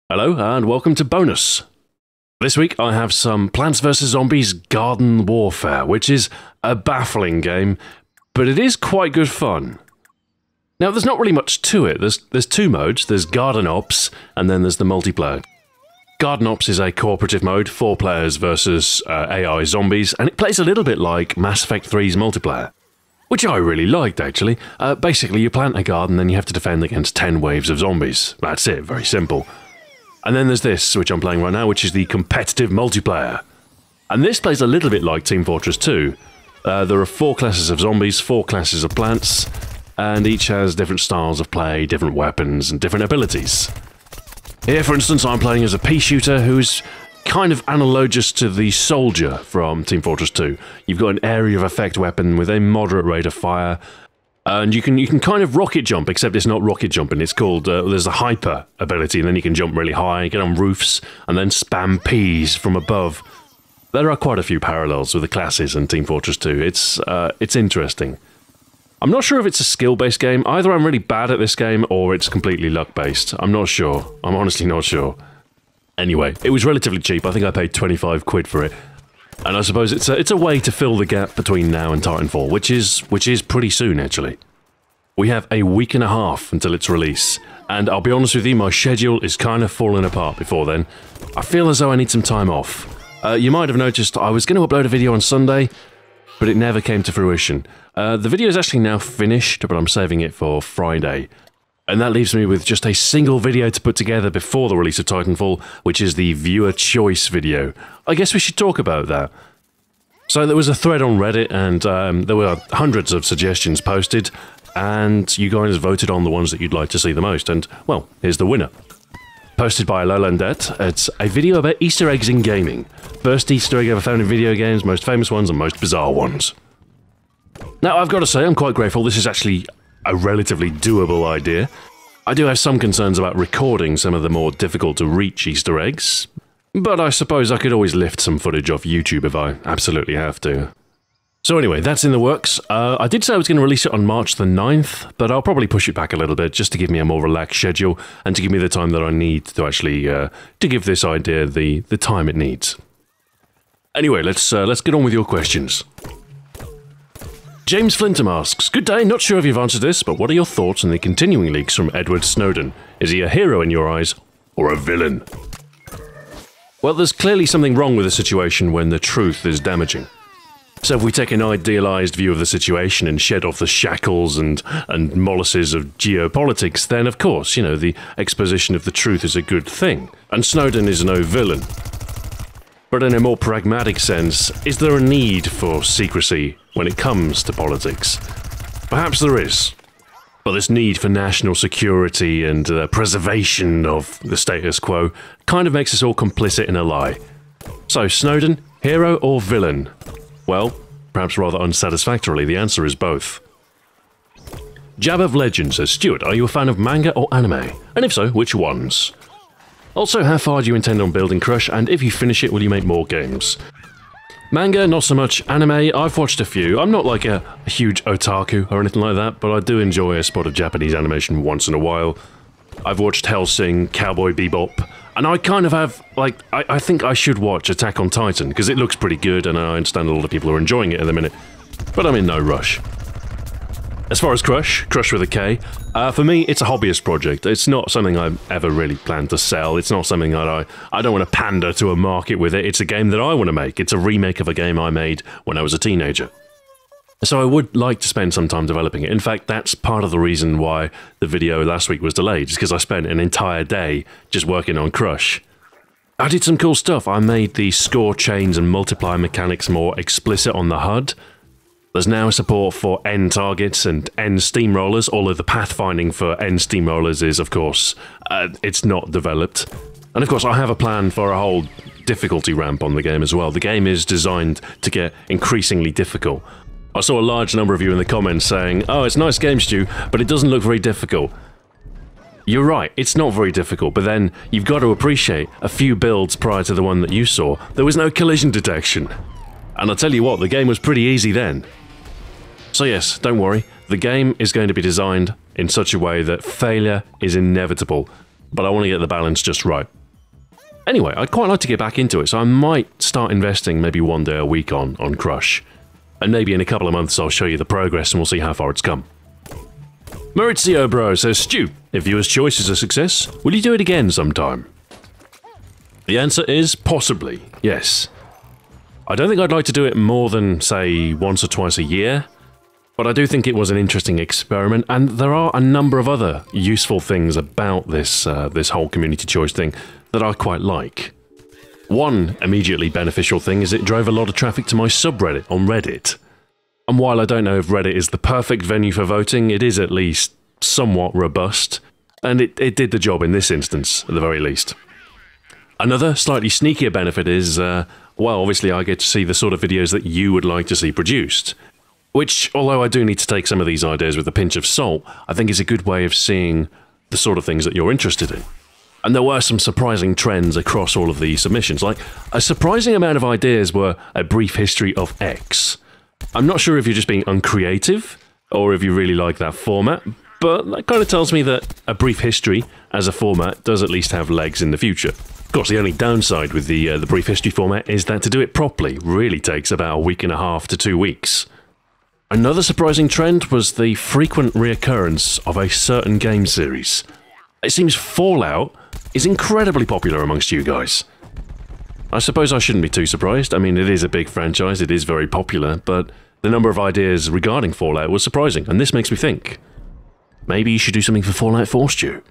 Hello and welcome to Bonus. This week I have some Plants vs Zombies Garden Warfare, which is a baffling game, but it is quite good fun. Now there's not really much to it. There's two modes. There's Garden Ops and then there's the multiplayer. Garden Ops is a cooperative mode, 4 players versus AI zombies, and it plays a little bit like Mass Effect 3's multiplayer, which I really liked actually. Basically you plant a garden, then you have to defend against 10 waves of zombies. That's it, very simple. And then there's this, which I'm playing right now, which is the competitive multiplayer. And this plays a little bit like Team Fortress 2. There are 4 classes of zombies, 4 classes of plants, and each has different styles of play, different weapons, and different abilities. Here, for instance, I'm playing as a pea shooter who's kind of analogous to the soldier from Team Fortress 2. You've got an area of effect weapon with a moderate rate of fire, and you can kind of rocket jump, except it's not rocket jumping. It's called, there's a hyper ability, and then you can jump really high, get on roofs, and then spam peas from above. There are quite a few parallels with the classes in Team Fortress 2. It's interesting. I'm not sure if it's a skill-based game. Either I'm really bad at this game, or it's completely luck-based. I'm not sure. I'm honestly not sure. Anyway, it was relatively cheap. I think I paid 25 quid for it. And I suppose it's a way to fill the gap between now and Titanfall, which is pretty soon, actually. We have a week and a half until its release, and I'll be honest with you, my schedule is kind of falling apart before then. I feel as though I need some time off. You might have noticed I was going to upload a video on Sunday, but it never came to fruition. The video is actually now finished, but I'm saving it for Friday. And that leaves me with just a single video to put together before the release of Titanfall, which is the viewer choice video. I guess we should talk about that. So there was a thread on Reddit, and there were hundreds of suggestions posted, and you guys voted on the ones that you'd like to see the most, and, well, here's the winner. Posted by Lolandette, it's a video about Easter eggs in gaming. First Easter egg ever found in video games, most famous ones, and most bizarre ones. Now, I've got to say, I'm quite grateful. This is actually a relatively doable idea. I do have some concerns about recording some of the more difficult to reach Easter eggs, but I suppose I could always lift some footage off YouTube if I absolutely have to. So anyway, that's in the works. I did say I was going to release it on March the 9th, but I'll probably push it back a little bit just to give me a more relaxed schedule and to give me the time that I need to actually to give this idea the time it needs. Anyway, let's get on with your questions. James Flintham asks, "Good day, not sure if you've answered this, but what are your thoughts on the continuing leaks from Edward Snowden? Is he a hero in your eyes, or a villain?" Well, there's clearly something wrong with the situation when the truth is damaging. So if we take an idealized view of the situation and shed off the shackles and molasses of geopolitics, then of course, you know, the exposition of the truth is a good thing, and Snowden is no villain. But in a more pragmatic sense, is there a need for secrecy when it comes to politics? Perhaps there is. But this need for national security and preservation of the status quo kind of makes us all complicit in a lie. So, Snowden, hero or villain? Well, perhaps rather unsatisfactorily, the answer is both. Jab of Legend says, "Stuart, are you a fan of manga or anime? And if so, which ones? Also, how far do you intend on building Crush, and if you finish it, will you make more games?" Manga, not so much. Anime, I've watched a few. I'm not like a huge otaku or anything like that, but I do enjoy a spot of Japanese animation once in a while. I've watched Hellsing, Cowboy Bebop, and I kind of have, like, I think I should watch Attack on Titan, because it looks pretty good, and I understand a lot of people are enjoying it at the minute. But I'm in no rush. As far as Crush with a K, for me, it's a hobbyist project. It's not something I've ever really planned to sell. It's not something that I don't want to pander to a market with it. It's a game that I want to make. It's a remake of a game I made when I was a teenager. So I would like to spend some time developing it. In fact, that's part of the reason why the video last week was delayed, is because I spent an entire day just working on Crush. I did some cool stuff. I made the score chains and multiplier mechanics more explicit on the HUD. There's now support for N targets and N steamrollers, although the pathfinding for N steamrollers is, of course, it's not developed. And of course, I have a plan for a whole difficulty ramp on the game as well. The game is designed to get increasingly difficult. I saw a large number of you in the comments saying, "Oh, it's a nice game, Stu, but it doesn't look very difficult." You're right, it's not very difficult, but then you've got to appreciate a few builds prior to the one that you saw, there was no collision detection. And I'll tell you what, the game was pretty easy then. So yes, don't worry, the game is going to be designed in such a way that failure is inevitable, but I want to get the balance just right. Anyway, I'd quite like to get back into it, so I might start investing maybe one day a week on Crush. And maybe in a couple of months I'll show you the progress and we'll see how far it's come. Maurizio Bro says, Stu, if Viewer's Choice is a success, will you do it again sometime? The answer is possibly, yes. I don't think I'd like to do it more than, say, once or twice a year, but I do think it was an interesting experiment, and there are a number of other useful things about this whole community choice thing that I quite like. One immediately beneficial thing is it drove a lot of traffic to my subreddit on Reddit. And while I don't know if Reddit is the perfect venue for voting, it is at least somewhat robust, and it did the job in this instance, at the very least. Another slightly sneakier benefit is, well, obviously I get to see the sort of videos that you would like to see produced. Which, although I do need to take some of these ideas with a pinch of salt, I think is a good way of seeing the sort of things that you're interested in. And there were some surprising trends across all of these submissions, like a surprising amount of ideas were a brief history of X. I'm not sure if you're just being uncreative, or if you really like that format, but that kind of tells me that a brief history as a format does at least have legs in the future. Of course, the only downside with the brief history format is that to do it properly really takes about a week and a half to 2 weeks. Another surprising trend was the frequent reoccurrence of a certain game series. It seems Fallout is incredibly popular amongst you guys. I suppose I shouldn't be too surprised. I mean, it is a big franchise, it is very popular, but the number of ideas regarding Fallout was surprising, and this makes me think. Maybe you should do something for Fallout 4, Stu.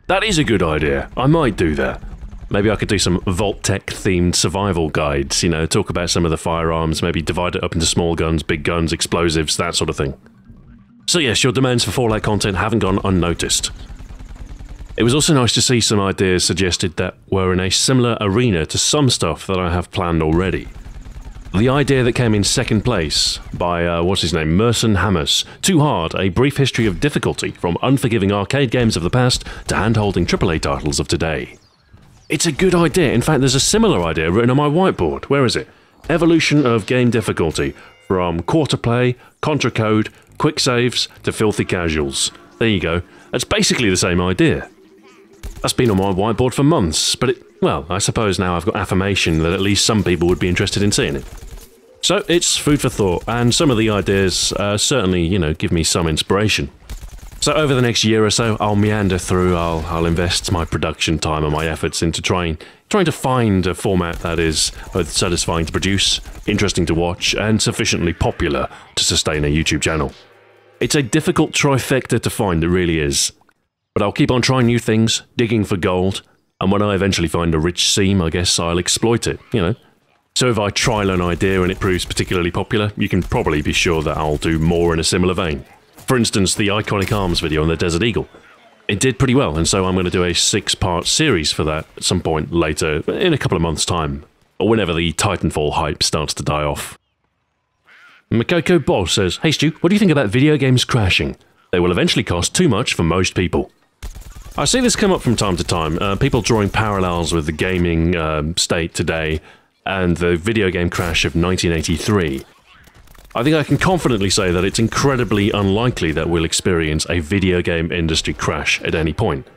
That is a good idea. I might do that. Maybe I could do some Vault-Tec-themed survival guides, you know, talk about some of the firearms, maybe divide it up into small guns, big guns, explosives, that sort of thing. So yes, your demands for Fallout content haven't gone unnoticed. It was also nice to see some ideas suggested that were in a similar arena to some stuff that I have planned already. The idea that came in second place by, what's his name, Merson Hammers, Too Hard, a brief history of difficulty from unforgiving arcade games of the past to hand-holding AAA titles of today. It's a good idea. In fact, there's a similar idea written on my whiteboard. Where is it? Evolution of game difficulty, from quarter play, contra code, quick saves, to filthy casuals. There you go. That's basically the same idea. That's been on my whiteboard for months, but well, I suppose now I've got affirmation that at least some people would be interested in seeing it. So it's food for thought, and some of the ideas certainly, you know, give me some inspiration. So over the next year or so, I'll meander through, I'll invest my production time and my efforts into trying to find a format that is both satisfying to produce, interesting to watch, and sufficiently popular to sustain a YouTube channel. It's a difficult trifecta to find, it really is. But I'll keep on trying new things, digging for gold, and when I eventually find a rich seam, I guess I'll exploit it, you know. So if I trial an idea and it proves particularly popular, you can probably be sure that I'll do more in a similar vein. For instance, the Iconic Arms video on the Desert Eagle. It did pretty well, and so I'm going to do a 6-part series for that at some point later, in a couple of months' time, or whenever the Titanfall hype starts to die off. Makoko Boss says, Hey Stu, what do you think about video games crashing? They will eventually cost too much for most people. I see this come up from time to time, people drawing parallels with the gaming state today and the video game crash of 1983. I think I can confidently say that it's incredibly unlikely that we'll experience a video game industry crash at any point.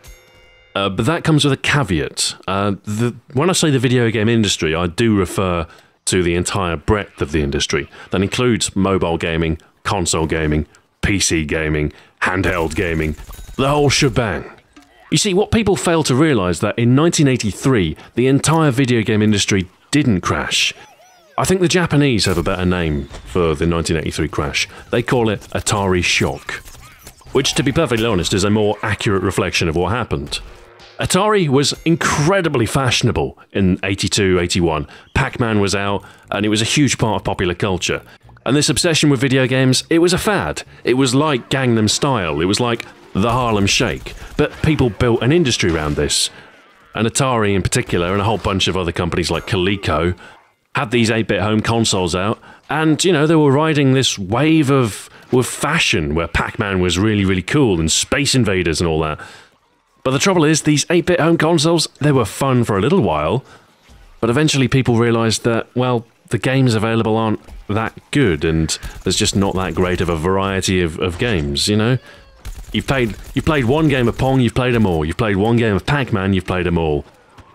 But that comes with a caveat. When I say the video game industry, I do refer to the entire breadth of the industry. That includes mobile gaming, console gaming, PC gaming, handheld gaming, the whole shebang. You see, what people fail to realise that in 1983, the entire video game industry didn't crash. I think the Japanese have a better name for the 1983 crash. They call it Atari Shock, which, to be perfectly honest, is a more accurate reflection of what happened. Atari was incredibly fashionable in 82, 81. Pac-Man was out, and it was a huge part of popular culture. And this obsession with video games, it was a fad. It was like Gangnam Style, it was like the Harlem Shake. But people built an industry around this. And Atari in particular, and a whole bunch of other companies like Coleco, had these 8-bit home consoles out, and, you know, they were riding this wave of fashion, where Pac-Man was really, really cool, and Space Invaders and all that. But the trouble is, these 8-bit home consoles, they were fun for a little while, but eventually people realised that, well, the games available aren't that good, and there's just not that great of a variety of games, you know? You've played one game of Pong, you've played them all. You've played one game of Pac-Man, you've played them all.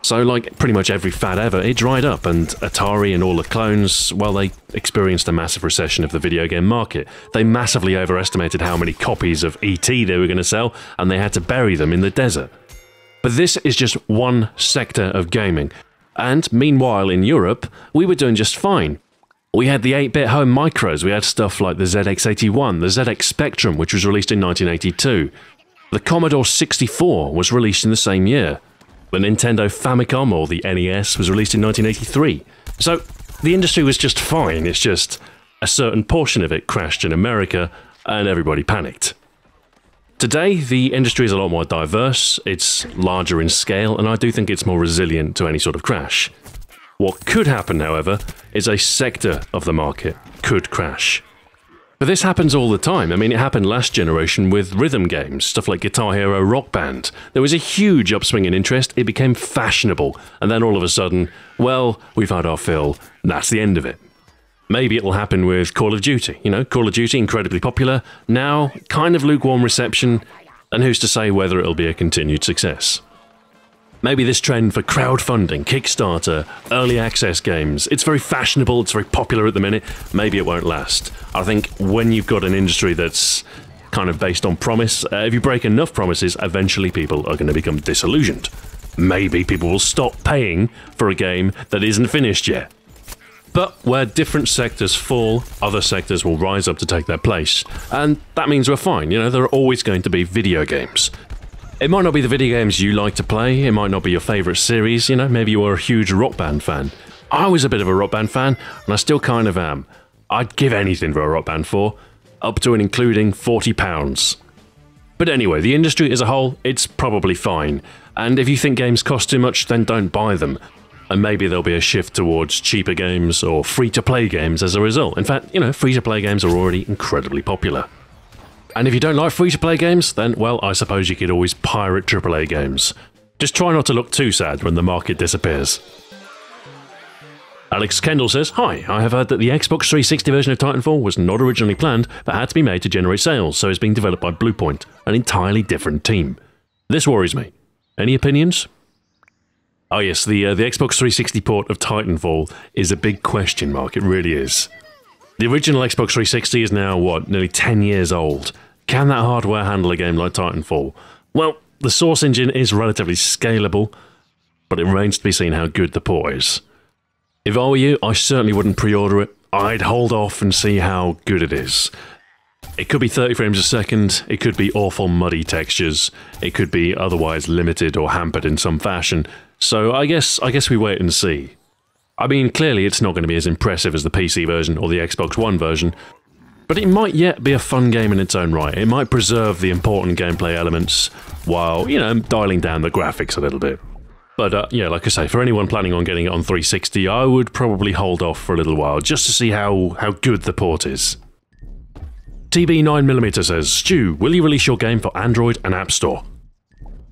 So like pretty much every fad ever, it dried up, and Atari and all the clones, well, they experienced a massive recession of the video game market. They massively overestimated how many copies of E.T. they were going to sell, and they had to bury them in the desert. But this is just one sector of gaming. And meanwhile in Europe, we were doing just fine. We had the 8-bit home micros, we had stuff like the ZX81, the ZX Spectrum, which was released in 1982. The Commodore 64 was released in the same year. The Nintendo Famicom, or the NES, was released in 1983. So, the industry was just fine, it's just a certain portion of it crashed in America, and everybody panicked. Today, the industry is a lot more diverse, it's larger in scale, and I do think it's more resilient to any sort of crash. What could happen, however, is a sector of the market could crash. But this happens all the time. I mean, it happened last generation with rhythm games, stuff like Guitar Hero Rock Band. There was a huge upswing in interest, it became fashionable, and then all of a sudden, well, we've had our fill, that's the end of it. Maybe it'll happen with Call of Duty. You know, Call of Duty, incredibly popular, now kind of lukewarm reception, and who's to say whether it'll be a continued success. Maybe this trend for crowdfunding, Kickstarter, early access games, it's very fashionable, it's very popular at the minute, maybe it won't last. I think when you've got an industry that's kind of based on promise, if you break enough promises, eventually people are going to become disillusioned. Maybe people will stop paying for a game that isn't finished yet. But where different sectors fall, other sectors will rise up to take their place. And that means we're fine, you know, there are always going to be video games. It might not be the video games you like to play, it might not be your favourite series, you know, maybe you were a huge Rock Band fan. I was a bit of a Rock Band fan, and I still kind of am. I'd give anything for a Rock Band 4, up to and including £40. But anyway, the industry as a whole, it's probably fine. And if you think games cost too much, then don't buy them. And maybe there'll be a shift towards cheaper games or free-to-play games as a result. In fact, you know, free-to-play games are already incredibly popular. And if you don't like free-to-play games, then, well, I suppose you could always pirate AAA games. Just try not to look too sad when the market disappears. Alex Kendall says, "Hi, I have heard that the Xbox 360 version of Titanfall was not originally planned, but had to be made to generate sales, so it's being developed by Bluepoint, an entirely different team. This worries me. Any opinions?" Oh yes, the Xbox 360 port of Titanfall is a big question mark, it really is. The original Xbox 360 is now, what, nearly 10 years old. Can that hardware handle a game like Titanfall? Well, the Source engine is relatively scalable, but it remains to be seen how good the port is. If I were you, I certainly wouldn't pre-order it. I'd hold off and see how good it is. It could be 30 frames a second, it could be awful muddy textures, it could be otherwise limited or hampered in some fashion, so I guess we wait and see. I mean, clearly it's not going to be as impressive as the PC version or the Xbox One version, but it might yet be a fun game in its own right. It might preserve the important gameplay elements while, you know, dialing down the graphics a little bit. But yeah, like I say, for anyone planning on getting it on 360, I would probably hold off for a little while, just to see how good the port is. TB9mm says, "Stu, will you release your game for Android and App Store?"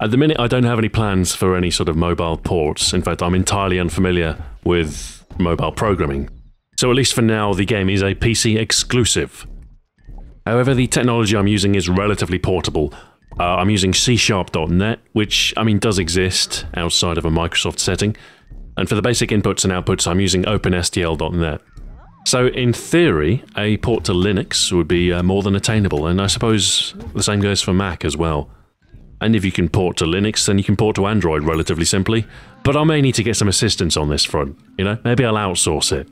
At the minute, I don't have any plans for any sort of mobile ports. In fact, I'm entirely unfamiliar with mobile programming. So at least for now, the game is a PC exclusive. However, the technology I'm using is relatively portable. I'm using C#.net, which, I mean, does exist outside of a Microsoft setting. And for the basic inputs and outputs, I'm using OpenSTL.net. So in theory, a port to Linux would be more than attainable, and I suppose the same goes for Mac as well. And if you can port to Linux, then you can port to Android relatively simply. But I may need to get some assistance on this front, you know, maybe I'll outsource it.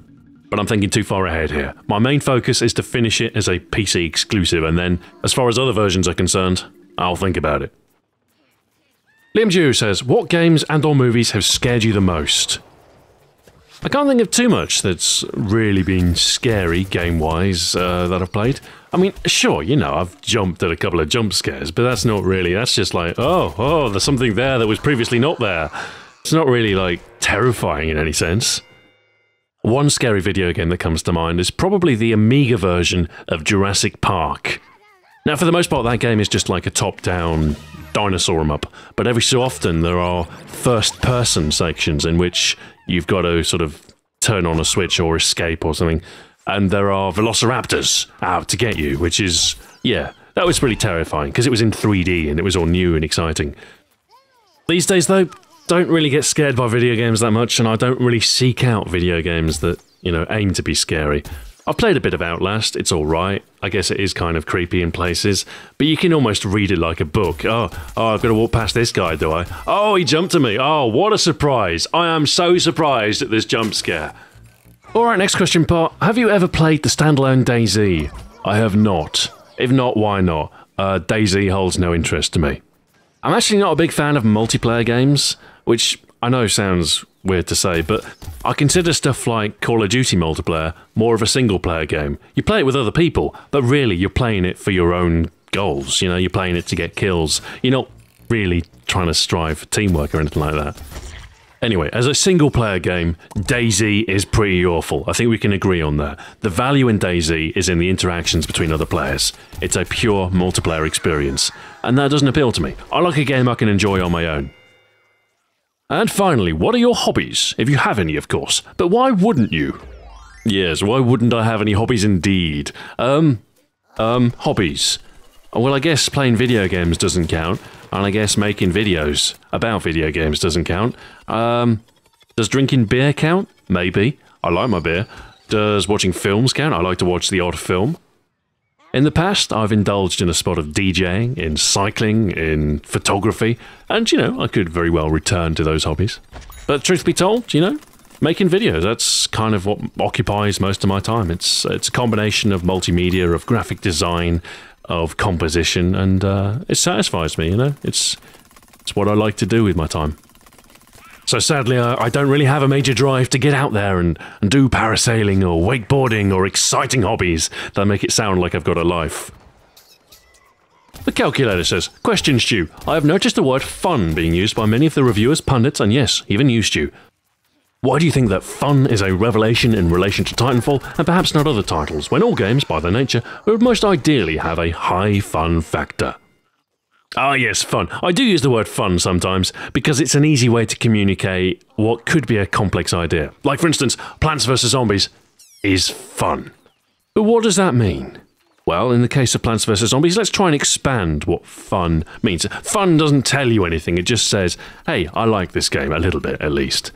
But I'm thinking too far ahead here. My main focus is to finish it as a PC exclusive, and then, as far as other versions are concerned, I'll think about it. Liam Jew says, "What games and or movies have scared you the most?" I can't think of too much that's really been scary game-wise that I've played. I mean, sure, you know, I've jumped at a couple of jump scares, but that's not really, that's just like, oh, there's something there that was previously not there. It's not really, like, terrifying in any sense. One scary video game that comes to mind is probably the Amiga version of Jurassic Park. Now, for the most part, that game is just like a top-down dinosaur 'em up, but every so often there are first-person sections in which you've got to sort of turn on a switch or escape or something, and there are velociraptors out to get you, which is, yeah, that was really terrifying, because it was in 3D and it was all new and exciting. These days, though, don't really get scared by video games that much, and I don't really seek out video games that, you know, aim to be scary. I've played a bit of Outlast, it's alright. I guess it is kind of creepy in places, but you can almost read it like a book. Oh, I've got to walk past this guy, do I? Oh, he jumped at me. Oh, what a surprise. I am so surprised at this jump scare. Alright, next question part. Have you ever played the standalone DayZ? I have not. If not, why not? DayZ holds no interest to me. I'm actually not a big fan of multiplayer games, which I know sounds weird to say, but I consider stuff like Call of Duty multiplayer more of a single-player game. You play it with other people, but really you're playing it for your own goals, you know, you're playing it to get kills. You're not really trying to strive for teamwork or anything like that. Anyway, as a single-player game, DayZ is pretty awful. I think we can agree on that. The value in DayZ is in the interactions between other players. It's a pure multiplayer experience, and that doesn't appeal to me. I like a game I can enjoy on my own. And finally, what are your hobbies? If you have any, of course. But why wouldn't you? Yes, why wouldn't I have any hobbies indeed? Hobbies. Well, I guess playing video games doesn't count, and I guess making videos about video games doesn't count. Does drinking beer count? Maybe. I like my beer. Does watching films count? I like to watch the odd film. In the past, I've indulged in a spot of DJing, in cycling, in photography, and, you know, I could very well return to those hobbies. But truth be told, you know, making videos, that's kind of what occupies most of my time. It's a combination of multimedia, of graphic design, of composition, and it satisfies me, you know? It's what I like to do with my time. So sadly, I don't really have a major drive to get out there and do parasailing or wakeboarding or exciting hobbies that make it sound like I've got a life. The calculator says, question Stu, I have noticed the word fun being used by many of the reviewers, pundits, and yes, even you, Stu. Why do you think that fun is a revelation in relation to Titanfall and perhaps not other titles, when all games, by their nature, would most ideally have a high fun factor? Ah yes, fun. I do use the word fun sometimes, because it's an easy way to communicate what could be a complex idea. Like, for instance, Plants vs. Zombies is fun. But what does that mean? Well, in the case of Plants vs. Zombies, let's try and expand what fun means. Fun doesn't tell you anything, it just says, hey, I like this game, a little bit at least.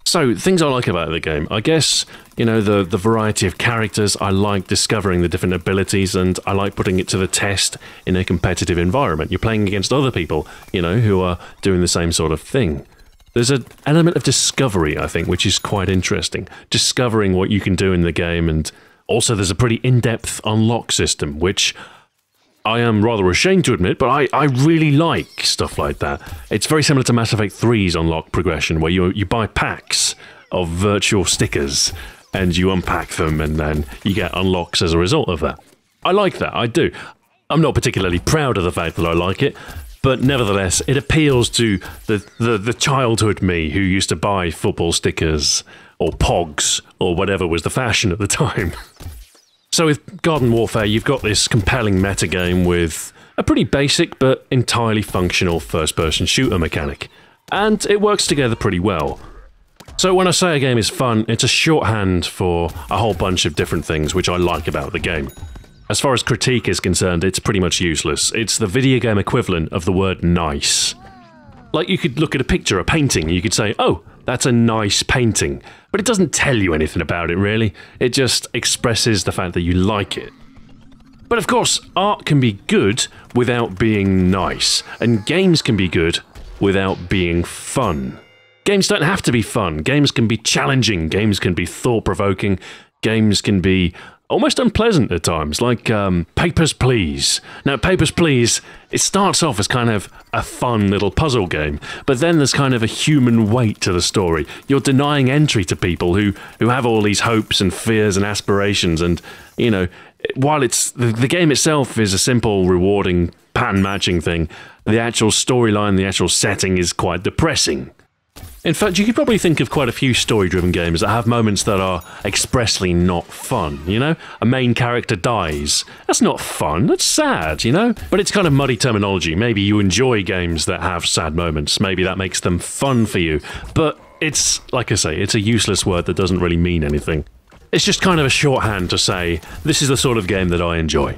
So, things I like about the game, I guess, you know, the variety of characters, I like discovering the different abilities, and I like putting it to the test in a competitive environment. You're playing against other people, you know, who are doing the same sort of thing. There's an element of discovery, I think, which is quite interesting. Discovering what you can do in the game, and also there's a pretty in-depth unlock system, which I am rather ashamed to admit, but I really like stuff like that. It's very similar to Mass Effect 3's unlock progression, where you buy packs of virtual stickers, and you unpack them, and then you get unlocks as a result of that. I like that, I do. I'm not particularly proud of the fact that I like it, but nevertheless, it appeals to the childhood me who used to buy football stickers, or Pogs, or whatever was the fashion at the time. So with Garden Warfare, you've got this compelling metagame with a pretty basic but entirely functional first-person shooter mechanic, and it works together pretty well. So when I say a game is fun, it's a shorthand for a whole bunch of different things which I like about the game. As far as critique is concerned, it's pretty much useless. It's the video game equivalent of the word nice. Like, you could look at a picture, a painting, and you could say, oh, that's a nice painting. But it doesn't tell you anything about it, really. It just expresses the fact that you like it. But of course, art can be good without being nice, and games can be good without being fun. Games don't have to be fun. Games can be challenging. Games can be thought-provoking. Games can be almost unpleasant at times, like Papers, Please. Now, Papers, Please, it starts off as kind of a fun little puzzle game, but then there's kind of a human weight to the story. You're denying entry to people who have all these hopes and fears and aspirations, and, you know, while it's the game itself is a simple, rewarding, pattern-matching thing, the actual storyline, the actual setting is quite depressing. In fact, you could probably think of quite a few story-driven games that have moments that are expressly not fun, you know? A main character dies. That's not fun, that's sad, you know? But it's kind of muddy terminology. Maybe you enjoy games that have sad moments. Maybe that makes them fun for you. But it's, like I say, it's a useless word that doesn't really mean anything. It's just kind of a shorthand to say, this is the sort of game that I enjoy.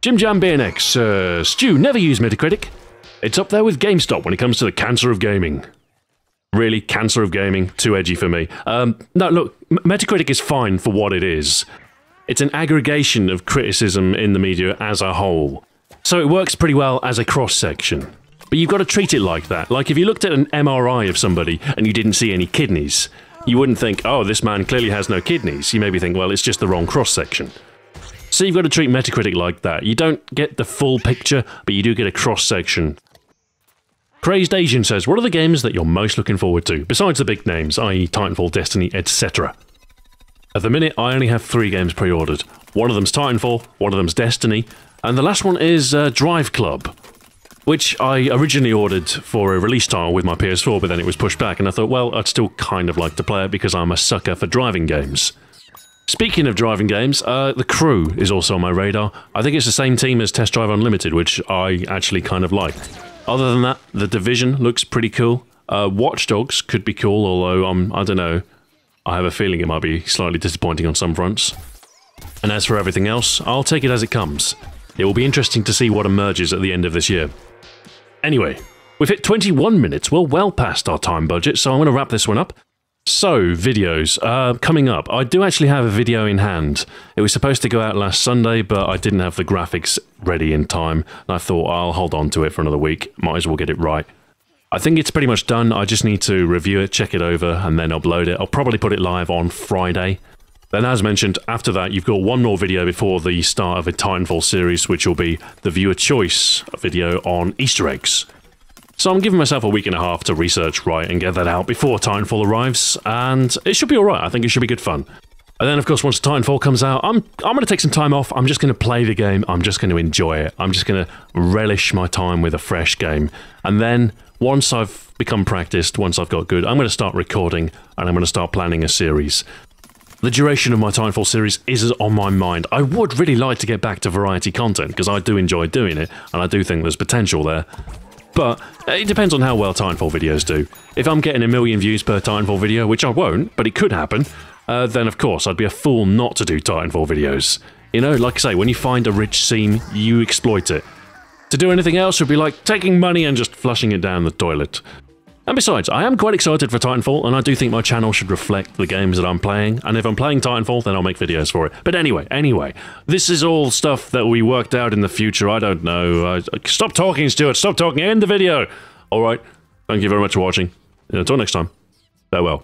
Jim Jam BNX, Stu, never use Metacritic. It's up there with GameStop when it comes to the cancer of gaming. Really, cancer of gaming, too edgy for me. No, look, Metacritic is fine for what it is. It's an aggregation of criticism in the media as a whole. So it works pretty well as a cross-section. But you've got to treat it like that. Like if you looked at an MRI of somebody and you didn't see any kidneys, you wouldn't think, oh, this man clearly has no kidneys. You maybe think, well, it's just the wrong cross-section. So you've got to treat Metacritic like that. You don't get the full picture, but you do get a cross-section. Crazed Asian says, what are the games that you're most looking forward to, besides the big names, i.e. Titanfall, Destiny, etc.? At the minute, I only have 3 games pre-ordered. One of them's Titanfall, one of them's Destiny, and the last one is Drive Club, which I originally ordered for a release title with my PS4, but then it was pushed back, and I thought, well, I'd still kind of like to play it because I'm a sucker for driving games. Speaking of driving games, The Crew is also on my radar. I think it's the same team as Test Drive Unlimited, which I actually kind of like. Other than that, The Division looks pretty cool. Watch Dogs could be cool, although I don't know. I have a feeling it might be slightly disappointing on some fronts. And as for everything else, I'll take it as it comes. It will be interesting to see what emerges at the end of this year. Anyway, we've hit 21 minutes. We're well past our time budget, so I'm going to wrap this one up. So, videos. Coming up, I do actually have a video in hand. It was supposed to go out last Sunday, but I didn't have the graphics ready in time, and I thought I'll hold on to it for another week. Might as well get it right. I think it's pretty much done. I just need to review it, check it over, and then upload it. I'll probably put it live on Friday. Then, as mentioned, after that, you've got one more video before the start of a Titanfall series, which will be the viewer choice video on Easter eggs. So I'm giving myself a week and a half to research right and get that out before Titanfall arrives, and it should be alright. I think it should be good fun. And then, of course, once Titanfall comes out, I'm going to take some time off. I'm just going to play the game. I'm just going to enjoy it. I'm just going to relish my time with a fresh game. And then, once I've become practiced, once I've got good, I'm going to start recording, and I'm going to start planning a series. The duration of my Titanfall series is on my mind. I would really like to get back to variety content, because I do enjoy doing it, and I do think there's potential there. But it depends on how well Titanfall videos do. If I'm getting 1 million views per Titanfall video, which I won't, but it could happen, then of course I'd be a fool not to do Titanfall videos. You know, like I say, when you find a rich scene, you exploit it. To do anything else would be like taking money and just flushing it down the toilet. And besides, I am quite excited for Titanfall, and I do think my channel should reflect the games that I'm playing, and if I'm playing Titanfall, then I'll make videos for it. But anyway, this is all stuff that we worked out in the future. I don't know. Stop talking, Stuart. Stop talking. End the video. All right. Thank you very much for watching. Until next time. Farewell.